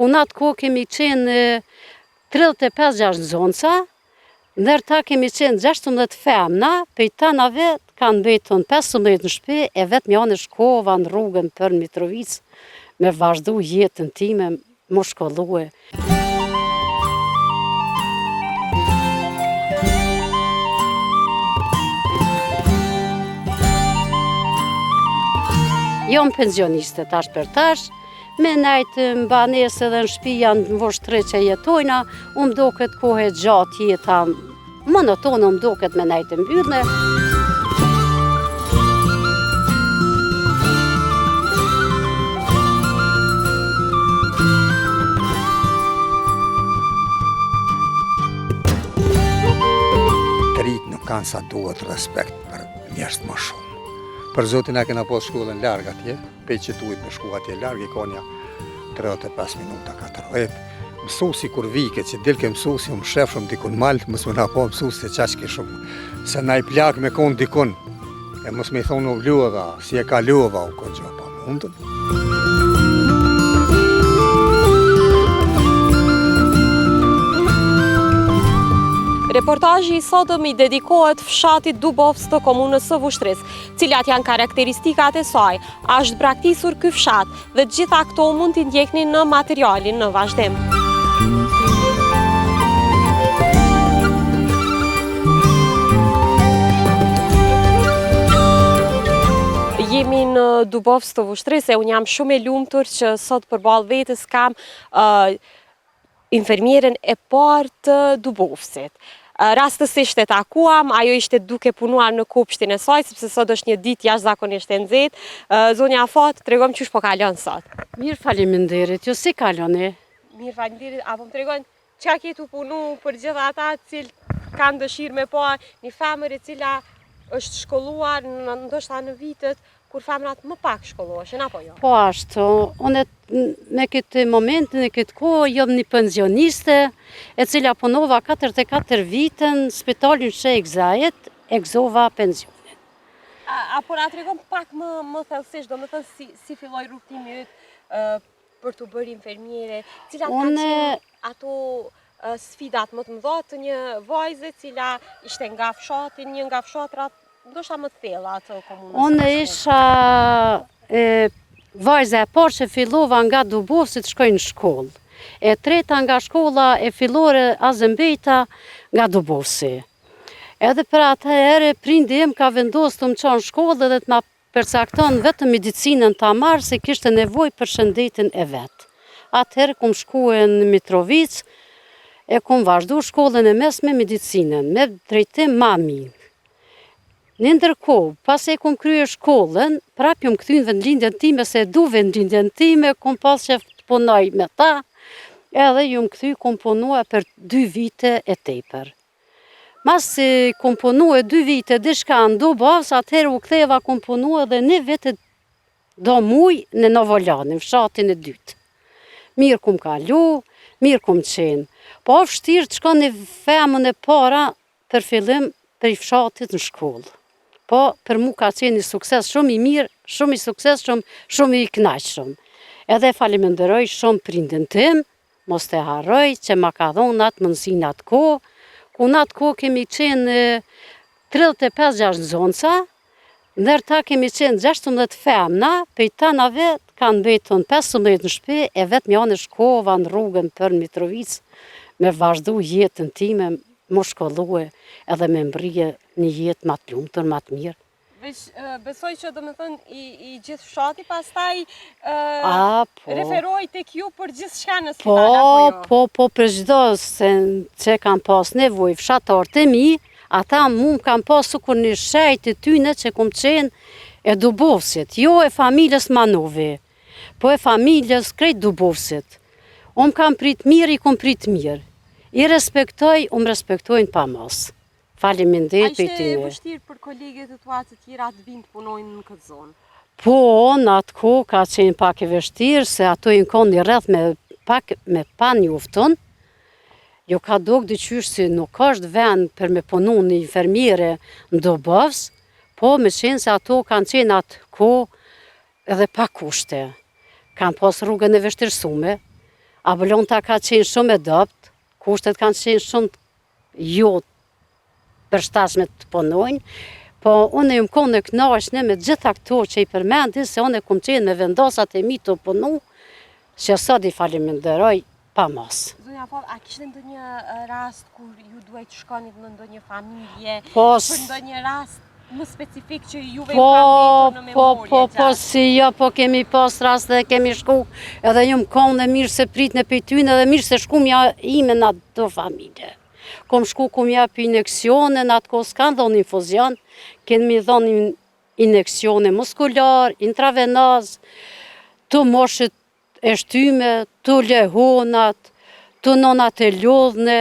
ku në atë kohë kemi qenë 35-6 zonca, ndër ta kemi qenë 16 femna, pej tanave kanë mbetur 15 në shtëpi, e vetëm janë shkova në rrugën për Mitrovicë me vazhdu jetën time, më shkollue. Jam pensioniste tash për tash, me najtë mbanesë edhe në shtëpi janë në moshë 3 që jetojna, më doket kohë e gjatë jeta monotone, më doket me najtë mbyllne. Të rritë nuk kanë sa duhet respekt për njerëz më shumë. Për zotin e kena pas shkollën larg atje, pej që duhet me shku atje larg, i konja 35 minuta 4. Mësusi kur vike, që dilke mësusi, më shefshëm dikun malë, mësë më nga po mësusi se qaq ke shumë. Se na i plak me konë dikun, e mësë me i thonë u luova, si e ka luova, u konë gjë pa mundën. Reportazhi i sotëm i dedikohet fshatit Dubovc të komunës së Vushtrisë, cilat janë karakteristikat e saj. Është braktisur ky fshat dhe gjitha këto mund t'i ndjekni në materialin në vazhdim. Jemi në Dubovc të Vushtrisë, unë jam shumë e lumtur që sot përballë vetes kam infermierën e parë të Dubovcit. Rastësisht e takuam, ajo ishte duke punuar në kopshtin e saj, sepse sot është një ditë jashtëzakonisht e nxehtë. Zonja Afat, tregom çish po kalon sot. Mirë, faleminderit, ju si kaloni? Mirë, faleminderit, apo më tregon çka ke tu punu për gjithë ata që kanë dëshirë me pa një femër e cila është shkolluar ndoshta në vitet kur femrat më pak shkolloheshin, apo jo? Po ashtu, unë në këtë moment, në këtë kohë, jam një pensioniste, e cila punova 44 vitën, spitalin Sheikh Zayed, e gëzova pensionin. Apo na tregon pak më thellësisht, domethënë si filloi rrugtimi yt për të bërë infermiere, cilat kanë qenë ato sfidat më të mëdha të një vajze cila ishte nga fshati, një nga fshatrat ndoshta më të thella atë komunës. Unë isha vajza e parë që fillova nga Dubovci të shkoj në shkollë. E treta nga shkolla e fillore Azembejta nga Dubovci. Edhe për atëherë prindi im ka vendosur të më çon në shkollë dhe të ma përcakton vetëm medicinën ta marr se kishte nevojë për shëndetin e vet. Atëherë kum shkuar në Mitrovicë, e kum vazhdu shkollën e mesme medicinën me drejtim mami. Në ndërkohë, pas e kum kryer shkollën, prap jom kthy në vendlindjen time se du vendlindjen time, kum pas që të punoj me ta, edhe jom kthy kum punua për 2 vite e tepër. Mas si kum punua 2 vite diçka në Dubovc, atëherë u ktheva kum punua edhe 1 vit e do muj në Novolani, në fshatin e dytë. Mirë kum kalu, mirë kum qenë. Po vështirë të shkon një femën e para për fillim për i fshatit në shkollë. Po, për mu ka qenë një sukses shumë i mirë, shumë i suksesshëm, shumë i kënaqshëm. Edhe faleminderoj shumë prindin tim, mos të harroj që ma ka dhonë atë mundësinë atë kohë, ku në atë kohë kemi qenë 35-6 zonca, ndër ta kemi qenë 16 femna, pej tanave kanë mbetur 15 në shtëpi, e vetëm janë shkova në rrugën për Mitrovicë me vazhdu jetën time, më shkollue edhe me mbrije një jetë më të lumtur, më të mirë. Besoj që domethënë i gjithë fshati pastaj referoi tek ju për gjithçka në spital, apo jo? Po, për çdo që kanë pas nevojë fshatarët e mi, ata mu kanë pasu kur një shejt e tyne që kum qenë e Dubovcit, jo e familjes Manovi, po e familjes krejt Dubovcit. Unë kam prit mirë, i kum prit mirë. I respektoj, respektojnë pa mos. Faleminderit për ty. A ishte vështirë për kolegët e tua të tjera të vinë të punojnë në këtë zonë? Po, në atë kohë ka qenë pak e vështirë, se ato i konë një rreth me pa njoftën. Jo ka dogë dyqysh se nuk është vend për me punu një infermiere në Dubovc, po me qenë se ato kanë qenë atë kohë edhe pa kushte. Kanë pas rrugën e vështirësume. Avolonta ka qenë shumë e dopt, kushtet kanë qenë shumë jo përshtatshme të punojnë, po unë jam konë e kënaqshme me gjitha këto që i përmendi, se unë kom qenë me vendosat e mi të punu, që sot i faleminderoj pa mos. Zonja Fol, a kishte ndonjë rast kur ju duhet shkonit në ndonjë familje, Po, për ndonjë rast më specifik që juve ju ka mbetur në memorje gjatë? si jo, po kemi pas rast dhe kemi shku, edhe jam konë e mirë se prit në pejtynë, edhe mirë se shkumja ime në ato familje. Kom shku kom jap injeksione, në atë kohë s'kan dhonë infuzion, kemi dhonë injeksione muskular, intravenaz, të moshët e shtyme, të lehonat, të nonat e lodhne,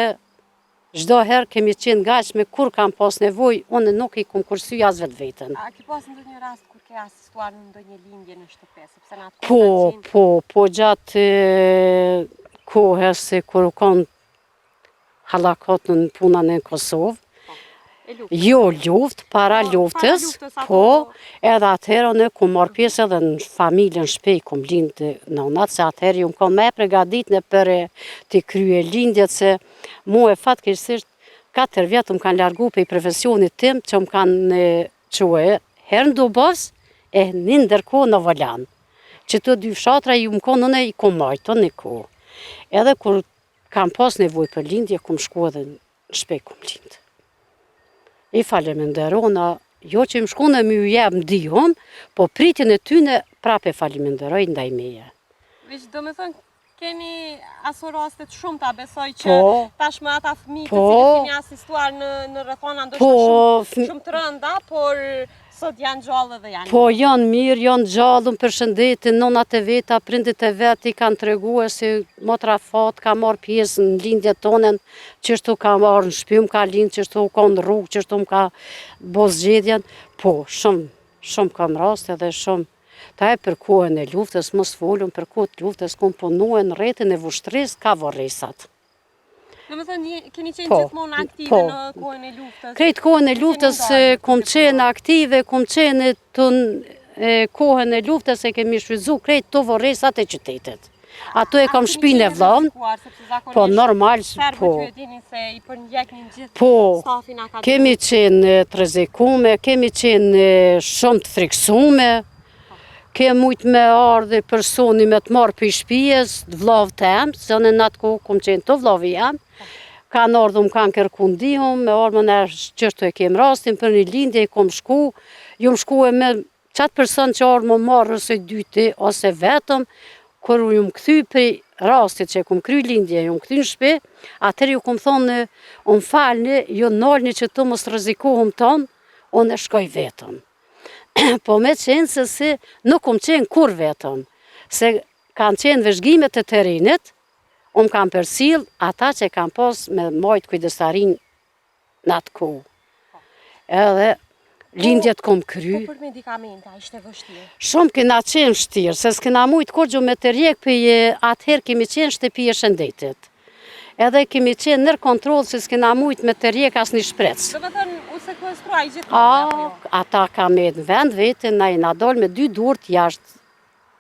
çdo herë kemi qenë gatshme kur kam pas nevojë, unë nuk i kom kursy as vetën. A ke pas ndonjë rast kur ke asistuar në ndonjë lindje në shtëpi, sepse në atë kohë Po gjatë kohës se kur kanë hallakot në punën në Kosovë, jo luft, para luftës, po, edhe atëherë në ku marrë pjesë edhe në familjen shpej, ku më lindë nonat, se atëherë ju më kanë me pregadit në për të krye lindjet, se mu e fatkeqësisht 4 vjetë më kanë largu për i profesionit tim, që më kanë quë herë në Dubos, e një ndërkohë në Volan, që të 2 fshatra ju më kanë në i komajto në kohë. Edhe kur kam pas nevoj për lindje, ku më shku edhe në shpej ku më lindë. I faleminderona, jo që më shku në më ju jebë ndihon, po pritjen e tyne prape faleminderoj ndaj meje. Veç do me thënë, keni aso rastet shumë ta besoj që tashmë ata fëmijë të cilët keni asistuar në rrethona ndoshta shumë të rënda, por sot janë gjallë dhe janë. Po janë mirë, janë gjallë, më përshëndetin, nonat e veta, prindit e vet i kanë treguar se motra Fat ka marrë pjesë në lindjet tonen, qështu ka marrë në shtëpi, më ka lindë, qështu ka në rrugë, qështu më ka bo zgjedhjen. Po, shumë kam raste dhe shumë. Ta e për kohën e luftës, mos folum për kohën e luftës, kom punu në rrethin e vushtrisë, ka vorresat. Në më thënë, keni qenë gjithmonë aktive në kohën e luftës? Krejt kohën e luftës, kom qenë aktive, kom qenë të kohën e luftës e kemi shfrytzu krejt të vorresat e qytetit. Ato e kam shpinë e vllon, po normal, po. Kemi qenë të rrezikume, kemi qenë shumë të friksume, ke mujt me ardhe personi me të marrë për shpijes, vllav tem, se në atë kohë kom qenë të vllavi jam, kanë ardhë më kanë kërku ndihmë, me ardhë më qështu e kem rastin, për një lindje i kom shku, ju më shku e me qatë person që ardhë më marrë ose dyti, ose vetëm, kur ju më këthy për rastit që kom kry lindje, ju më këthy në shpi, atër ju kom thonë, unë falni, ju nalni që të mos rrezikohëm tonë, unë e shkoj vetëm. Po me qenë se si nuk kom qenë kur vetëm, se kanë qenë vëzhgimet e terenit, unë kam përsil ata që kam pas me majtë kujdestarin në atë kohë. Edhe lindjet kom kry. Po për medikamenta, ishte vështirë? Shumë kena qenë vështirë, se s'kena mujtë kur gjo me të rjek për atëherë kemi qenë shtëpi e shëndetit. Edhe kemi qenë nër kontrol se s'kena mujtë me të rjek as një shprec. Do me thënë, u sekuestruaj gjithmonë? Ata ka me në vend vetin, na i nadol me 2 durët jashtë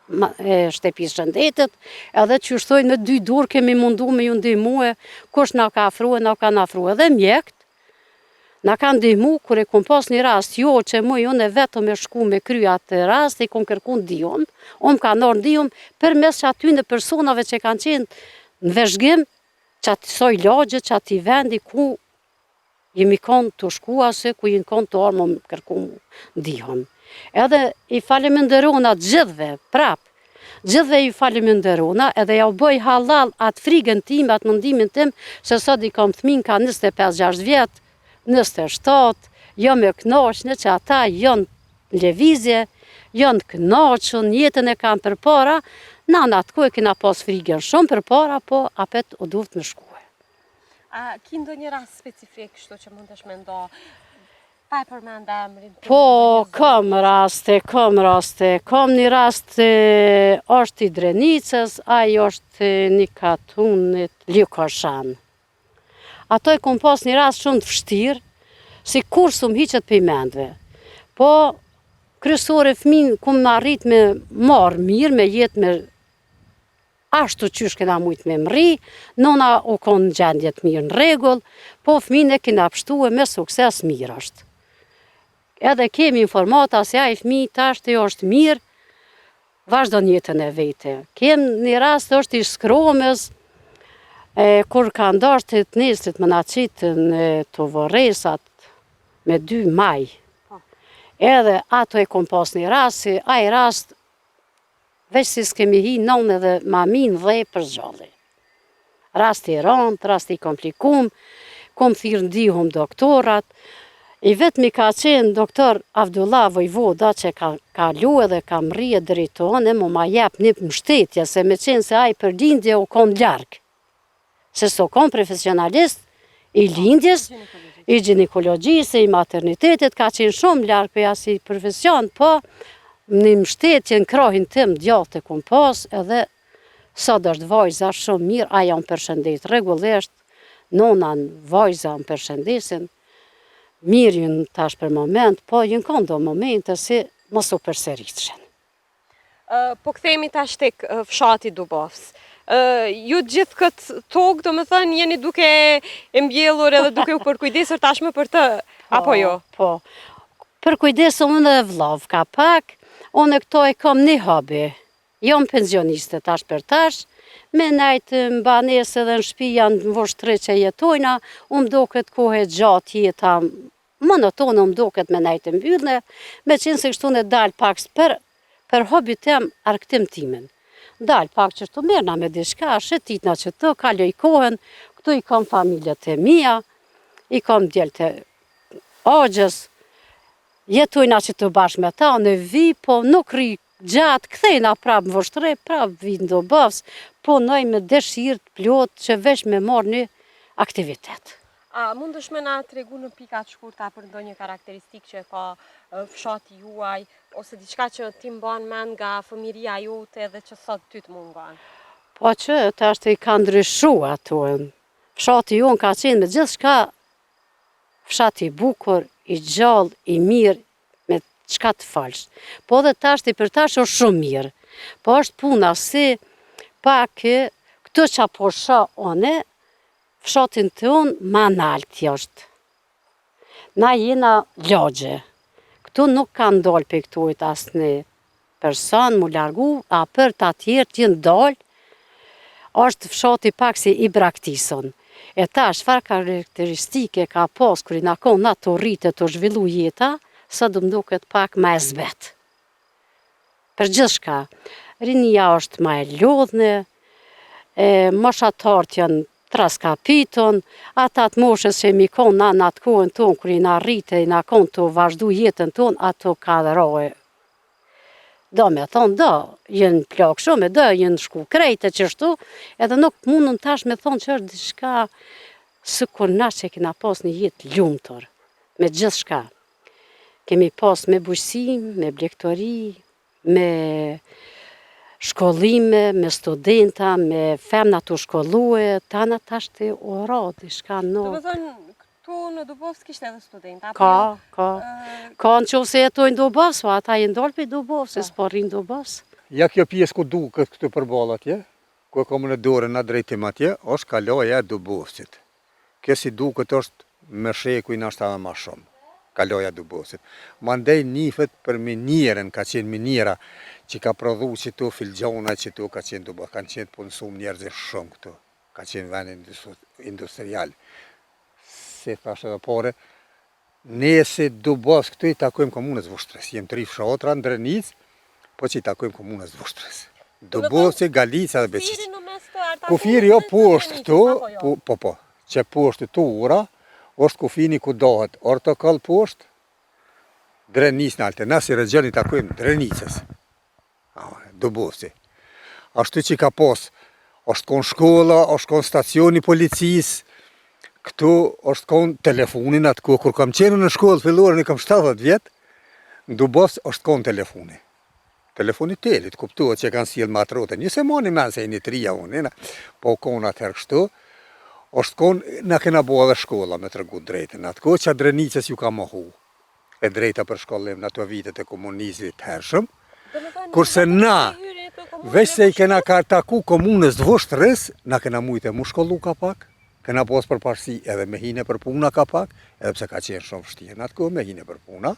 shtëpisë shëndetit, edhe që shtojnë me 2 durë kemi mundu me ju ndihmue, kush na ka afrua, na ka afrua edhe mjekt, na ka ndihmu, kur e kom pas një rast, jo që mu ju në vetëm e shku me kry atë rast, e kom kërku ndihmë, unë ka nërë ndihmë, për mes që aty në personave që kanë qenë në vëzhgim, që aty soj lagje, që aty vendi ku jemi konë të shku ase, ku jemi konë të armë më kërku ndihmë. Edhe i faleminderona gjithve, gjithve i faleminderona, edhe ja u bëj halal atë frigën tim, atë mendimin tim, se sot i kam fëmin ka 25-6 vjetë, 27, jo me kënaqshme që ata janë lëvizje, janë kënaqur, jetën e kanë përpara, na në atë kohë kena pas frigën shumë përpara, po apet u duhet me shkue. A ki ndonjë rast specifik, kështu që mundesh me ndo? Pa e përmenda emrin? Po, kam raste, kam një rast është i Drenicës, ajo është një katunit Ljukoshan. Ato e kom pas një rast shumë të vështirë, si kur s'u hiqet për i mendve. Po, kryesore fëmin, kom arrit me marë mirë, me jetë me ashtu qysh kena mujt me mri, nona u konë në gjendje të mirë në regull, po fëmijën e kena pështue me sukses mirë është. Edhe kemi informata se ai fëmijë tash të jo është mirë, vazhdo jetën e vete. Kem një rast është i shkromës, kur ka ndarë të nesrit më na qitën të voresat me 2 maj. Edhe ato e kom pas një rast, si ai rast, veç si s'kemi hi non edhe mamin dhe për gjalli. Rast i rënd, rast i komplikum, kom thirë ndihum doktorat, i vetëmi ka qenë doktor Avdullah Vojvoda që ka lu edhe ka mrije drejtone, ma jep një mështetje, se me qenë se ai për lindje u kon ljarg. Se so kon profesionalist i lindjes, i ginekologjisë, i maternitetit, ka qenë shumë ljarg për asi profesion, po në mështetje në krahin tim djatë e kom pas, edhe sot është vajza shumë mirë, aja më përshëndet regullisht, nona në vajza më përshëndesin, mirë jënë tash për moment, po jënë kanë do momente si mos u përsëritëshen. Po këthemi tash tek fshati Dubovës. Ju gjithë këtë tokë, do më thënë, jeni duke e mbjellur edhe duke u përkujdesur tashmë për të, apo jo? Po, përkujdesur unë dhe vllav ka pak, unë e këto e kam një hobi. Jam pensioniste tash për tash, me najtë mbanesë edhe në shtëpia në voshtri që jetojna, do këtë kohë gjatë jeta monotonë, do këtë me najtë mbyllne, me qenë se kështu në dalë pak për hobi tem arktim timin. Dalë pak që shtu mërna me dishka, shetitna që të, kaloj kohën, këtu i kam familjet e mija, i kam djelët e agjës, jetojna që të bashkë me ta, në vi, po nuk ri gjatë, këthejna prapë më vështëre, prapë vinë do bëvës, po nëj me dëshirë të plotë që vesh me marrë një aktivitet. A mund është me na të regu në pikat shkurta për ndonjë karakteristik që ka fshati juaj, ose diçka që ti mban mend nga fëmiria jote dhe që sot ty të mungon? Po që të është i ka ndryshu ato. Fshati jonë ka qenë me gjithë shka fshati i bukur, i gjallë, i mirë, me qka të falsh. Po dhe të është i për tash është shumë mirë. Po është puna si pak këtë që po shë one, fshatin të unë ma naltë jashtë. Na jena lagje. Këtu nuk ka ndalë për këtojt asë një person, mu largu, a për të atjerë që ndalë, është fshati pak si i braktison. E ta shfar karakteristike ka pas, kër i na konë na të rritë të zhvillu jeta, sa du mdo këtë pak ma e zbet. Për gjithë shka, rinia është ma e lodhne, moshatartë janë traskapiton, ata të moshës që mi konë na në atë kohën tonë, kër i na rritë, i na konë të vazhdu jetën tonë, ato ka dhe rohe. Do me thonë, do, jenë plakë shumë, do, jenë shku krejtë qështu, edhe nuk mundën tash me thonë që është diçka së kur na që kena pas një jetë ljumëtor, me gjithë shka. Kemi pas me bujësim, me blektori, me shkollime, me studenta, me femna të shkollue, tana tash të ora, diçka në... Do më thënë, këtu në Dubovës kishtë edhe studenta? Ka në që se jetojnë Dubovës, o ata jenë dolë për Dubovës, se s'po rinë Dubovës. Ja kjo pjesë ku du këtë përball atje, ku e kom në dorë në drejtim atje, është kaloja e Dubovësit. Kjo si du këtë është me sheku i nashtë ma shumë, kaloja Dubovësit. Mandej nifet për minierën, ka qenë miniera, që ka prodhu që tu filgjona që tu ka qenë Dubovë, kanë qenë punësum njerëzë shumë këtu, ka qenë vend industrial. Se thashe dhe pore, ne se Dubovës këtu i takojmë komunës Vushtrës, jem 3 fshatra në Drenicë, po që i takojmë komunës Vushtrës. Dubovës, Galica dhe Beqis. Kufiri jo poshtë këtu, po, që poshtë të ura, është kufini ku dohet ortokall poshtë, Drenicë në alte, nësi regioni takojmë Drenicës. Dubovësi. Ashtu që ka pos, është konë shkolla, është konë stacioni policisë, këtu është konë telefonin atë kohë, kur kam qenë në shkollë fillore, në kam 70 vjetë, në Dubovës është konë telefoni. Telefoni telit, kuptuat që kanë sjellë matrote, njëse moni men se e një 3 unë, po konë atëherë kështu, është konë, në kena bo edhe shkolla me të rëgut drejtën, atë kohë që a Drenicës ju ka mohu, e drejta për shkollim në ato vitet e komunizmit hershëm, kurse na, Veç se I kena ka taku komunës të Voshtërës, na kena mujtë mu shkollu ka pak, kena pos përparësi edhe me hine për puna ka pak, edhe pse ka qenë shumë vështirë në atë kohë me hine për puna,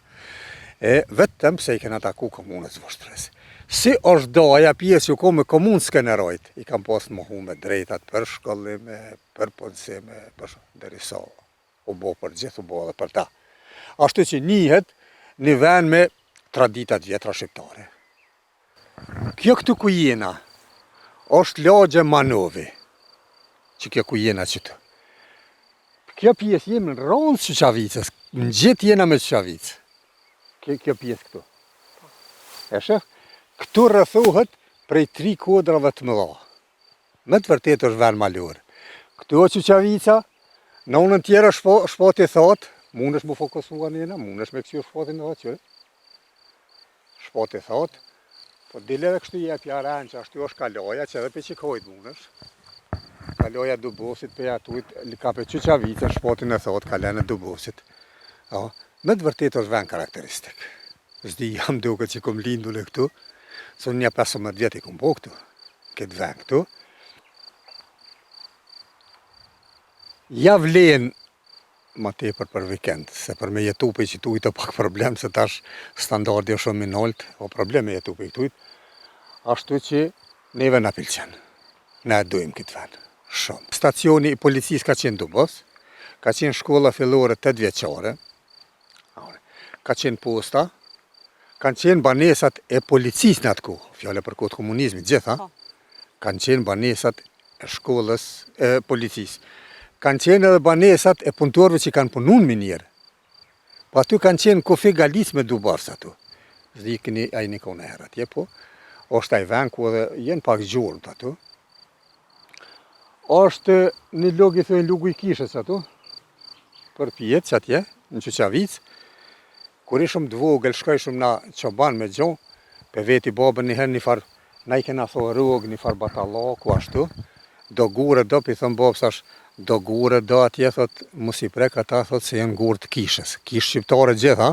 vetëm se I kena taku komunës të Voshtërës. Si është do aja pjesë ju ko me komunë skenerojt, I kam pas të mohu me drejtat për shkollime, për punësime, për derisa u bo për gjithë, u bo edhe për ta. Ashtu që njihet një ven me traditat vjetra shqiptare. Kjo këtu ku jena, është lagje Manovi, që kjo ku jena qëtu. Kjo pjesë jemi në rronë Çuçavicës, në gjithë jena me Çuçavicë. Kjo pjesë këtu. E shef? Këtu rrëthohet prej 3 kodrave të mëdha. Me të vërtet është ven malur. Këtu o Çuçavica, në unën tjera shpati thot, mundesh mu fokusua njena, mundesh me kësio shpati në thot qëre. Shpati thot, po dile dhe kështu jep jaren që ashtu është kaloja që edhe pe qikojt mundesh. Kaloja Dubosit pe atujt, ka pe Çuçavica, shpatin e thot, kalene Dubosit. Me të vërtet është ven karakteristik. Zdi jam duke që kom lindu në këtu, së një 15 vjetë I kom po këtu, këtë ven këtu. Ja vlen ma tepër për vikend, se për me jetu për që tujtë pak problem, se tash standardi është shumë minollt, o problem me jetu për këtujt, ashtu që neve na pilqen, ne dojmë këtë ven, shumë. Stacioni I policisë ka qenë Dubos, ka qenë shkolla fillore 8 vjeqare, ka qenë posta, kanë qenë banesat e policisë në atë kohë, fjale për kohët komunizmit gjitha, kanë qenë banesat e shkollës e policisë. Kanë qenë edhe banesat e punëtorëve që kanë punun minjerë. Po aty kanë qenë kofi galis me Dubars aty. Zdi këni a I një kone herët, po, është a I ven ku edhe jenë pak gjurët aty. Është një logi thujnë lugu I kishës aty, për pjetë që atje, në Çuçavicë. Kur ishëm të vogël, shkojshëm na çoban me gjo, pe veti babën një herë një farë, na I kena thoi rrugë, një farë batallaku ashtu, do gure do, pi thëmë babës ash, do gure do atje, thot, mos I prek ata, thot, se jenë gurë të kishës. Kishë shqiptare gjitha,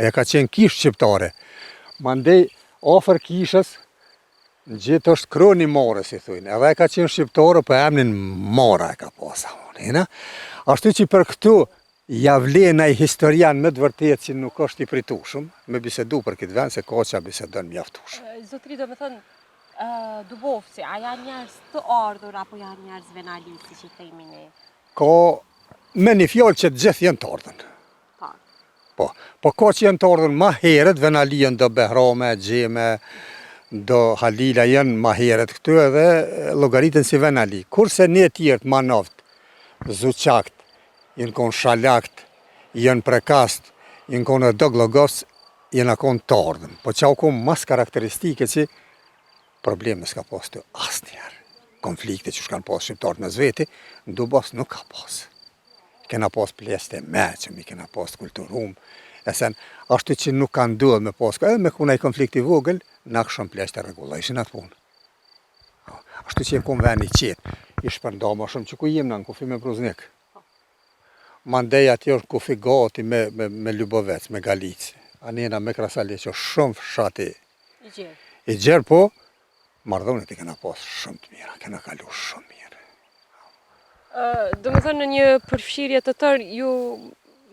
aja ka qenë kishë shqiptare. Mandej, ofër kishës, në gjithë është kroni mare, si thujnë, edhe ka qenë shqiptare, për emnin Mara e ka posa. Ashtu që për këtu, ja vlen ai historian me të vërtetë që nuk është I pritushëm, me bisedu për këtë vend se ka që bisedon mjaftushëm. Zotri, do me thënë, Dubovci, a janë njerëz të ardhur apo janë njerëz venalisi që themi ne? Ka me një fjallë që të gjithë jenë të ardhën. Po ka që jenë të ardhën ma herët, venalien do Behrame, Gjeme, do Halila jenë ma herët këtu edhe logaritën si venali. Kurse një tjertë ma naft, Zuçakt, jenë konë Shalakt, jenë Prekast, jenë konë Doglogos, jenë konë të ardhën. Po që konë mas karakteristike që probleme s'ka pas të asë njerë. Konflikte që shkanë pas shqiptarët në zveti, në Dubos nuk ka pas. Kena pas pleste me, që mi kena pas kulturum, e sen, ashtu që nuk kanë duhet me pas, edhe me kuna I konflikti vogël, në këshën pleste regulla, ishin atë punë. Ashtu që jem konë veni qetë, ishë përnda ma shumë që ku jem në kufi me Bruznik. Mandej atje është kufi gati me Ljubovec, me Galicë. Anena me Krasali që shumë fshati I gjerë, po, mardhonit I kena pas shumë të mira, kena kalu shumë mirë. Do me thënë në një përfshirje të tërë, ju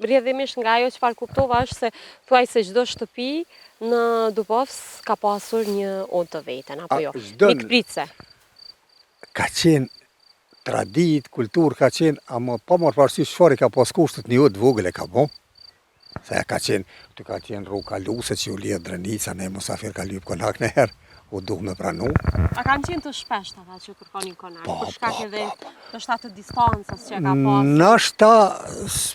rrjedhimisht nga ajo çfarë kuptova është se thuaj se çdo shtëpi në Dubovs ka pasur një odë të vetën, apo jo? Mikpritse. Ka qenë tradit, kultur ka qenë, ama pa marrë parasysh çfarë ka pas kushtet një odë vogël e ka bo. Se ka qenë, këtu ka qenë rrugë kaluse që u lidh Drenica, ne musafir ka lyp konak në herë, u duh me pranu. A kanë qenë të shpesht ata që kërkonin konak, për shkak edhe të shtatë distancës që ka pas? Nashta,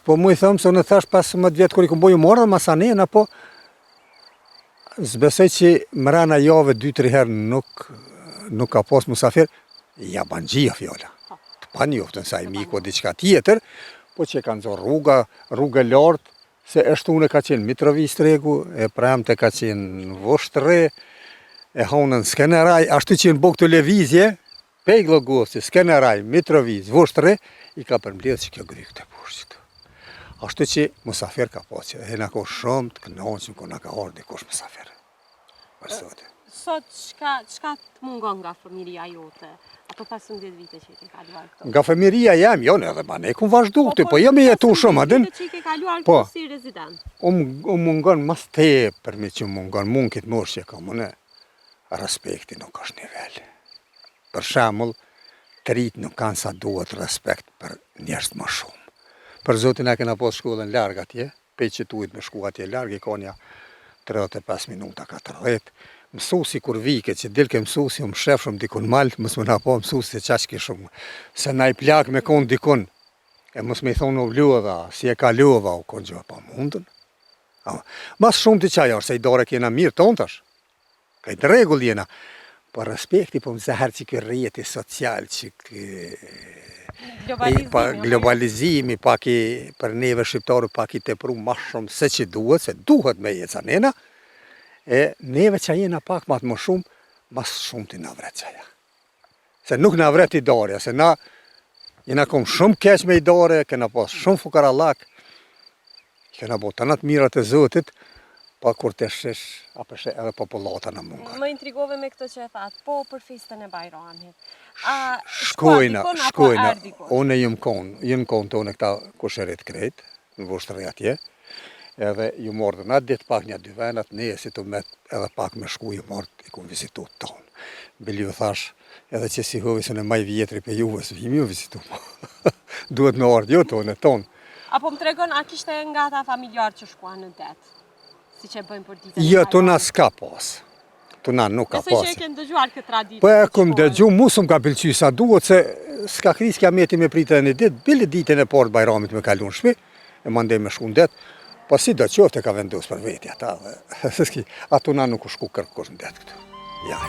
po mu I thëmë, se unë thash 15 vjetë kër I këmë boju morë dhe masanena, po zbesoj që mrena jave 2-3 herë nuk ka pas musafir, ja ban gjia fjolla. Të pa njoftën sa I miku o diqka tjetër, po që kanë zor rrugë lartë, se eshtune ka qenë Mitrovic tregu, e premte ka qenë Voshtërë, e honën Skeneraj, ashtu që në bëk të levizje, pej Glogosi, Skeneraj, Mitrovic, Voshtërë, I ka përmbledhë që kjo gryk të pushqit. Ashtu që musafir ka pas që, e në ko shumë të kënoqëm, ko në ka orë dikosh musafir. sot çka të mungon nga fëmijëria jote? Ato 15 vite që i ke kaluar këto. Nga fëmijëria jam, jo edhe ma ne kum vazhdu këtu, po jam jetu shumë, adin. 15 vite që i ke kaluar Po. këtu si rezident. Unë mungon mas tepër me që mungon, mund këtë mosh që kam unë, respekti nuk është nivel. Për shembull, të rit nuk kanë sa duhet respekt për njerëz më shumë. Për zotin e kena pas shkollën larg atje, pe që tuit me shku atje larg, i konja 35 minuta, 40. Mësusi kur vike që dilke mësusi, më shef shumë dikun malë, mësë më na po mësusi se qaq ki shumë. Se na i plak me konë dikun, e mësë me i thonë u vluodha, si e ka luodha, u konë gjë pa mundën. Mas shumë të qaj se i dore kjena mirë tonë tash, ka i të regull jena, po respekti po më zahër që kë rjeti social, që globalizimi, pak i për neve shqiptarë, pak i të pru ma shumë se që duhet, se duhet me jetë sa nena, e neve që jena pak matë më shumë, mas shumë të na vret qaja. Se nuk na vret i darja, se na jena kom shumë keq me i darje, kena pas shumë fukarallak, kena bo të natë mirat e zotit, pa kur të shesh, apeshe edhe populata në mungat. Më intrigove me këtë që e thatë, po për festën e Bajramit. Shkojna, une jëmë konë tonë këta kusherit krejt, në vështëri atje, edhe ju mordë në atë ditë pak një dy venat, ne si të met edhe pak me shku ju mordë i ku vizitu tonë. Bili ju thash, edhe që si hëvisën e maj vjetri për juve, së vimi ju vizitu. Duhet me ardhë ju tonë. Apo më tregon, a kishte nga ta familjarë që shkua në det? Si që bëjmë për ditën e Jo, Bajramit? të na s'ka pas. Të na nuk ka pas. Nëse që e kënë dëgjuar këtë traditë? Po e kom dëgju, musëm ka pëlqy sa duhet, se s'ka kris kja meti me pritën e ditë, bile ditën e partë Bajramit me kalun shpi, e mandej me shku në det, po si do qofte ka vendos për veti ata, dhe ato na nuk u shku kërkush në det këtu. Ja.